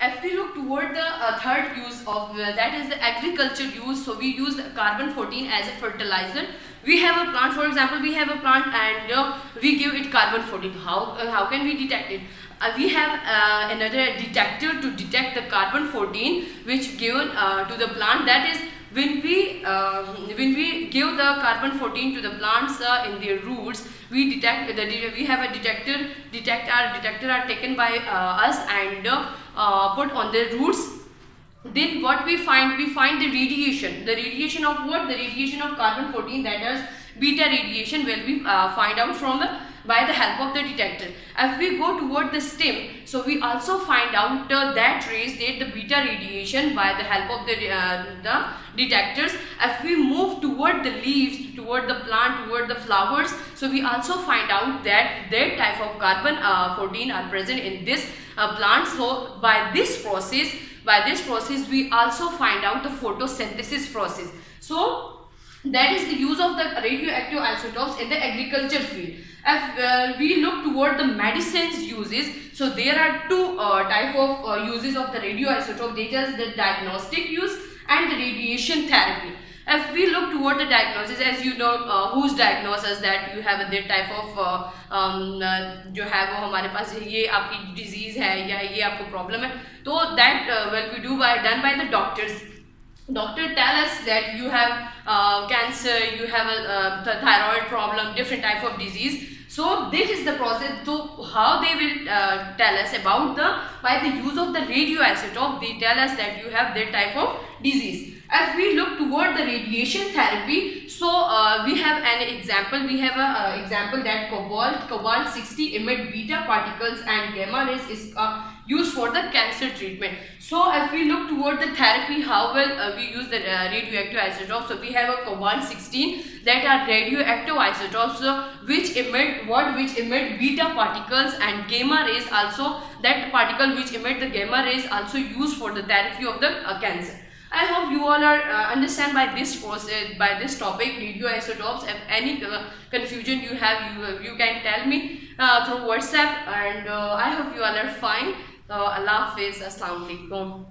If we look toward the third use of that is the agriculture use, so we use carbon 14 as a fertilizer. We have a plant, for example, we have a plant and we give it carbon 14. How can we detect it? We have another detector to detect the carbon 14 which given to the plant. That is when we give the carbon 14 to the plants in their roots, we detect we have a detector are taken by us and put on the roots. Then what we find the radiation of what? The radiation of carbon 14, that is beta radiation, will be find out from by the help of the detector. If we go toward the stem, so we also find out that rays, that the beta radiation, by the help of the detectors. If we move toward the leaves, toward the plant, toward the flowers, so we also find out that their type of carbon 14 are present in this plant. So by this process we also find out the photosynthesis process. So that is the use of the radioactive isotopes in the agriculture field. If we look toward the medicines uses, so there are two type of uses of the radioisotope. That is the diagnostic use and the radiation therapy. If we look toward the diagnosis, as you know, whose diagnosis that you have that type of जो है वो हमारे पास ये आपकी disease है या ये आपको problem है, तो that will be done by the doctors. Doctor tell us that you have cancer, you have a thyroid problem, different type of disease. So this is the process. So how they will tell us about by the use of the radioisotope, they tell us that you have that type of disease. As we look toward the radiation therapy, so we have an example. We have a example that cobalt 60 emit beta particles and gamma rays is used for the cancer treatment. So if we look toward the therapy, how will we use the radioactive isotopes? So we have a cobalt 16 that are radioactive isotopes which emit beta particles, and gamma rays also, that particle which emit the gamma rays also used for the therapy of the cancer. I hope you all are understand by this process, by this topic, radioisotopes. If any confusion you have, you can tell me through WhatsApp, and I hope you all are fine. Allah Hafiz. Assalamu alaikum.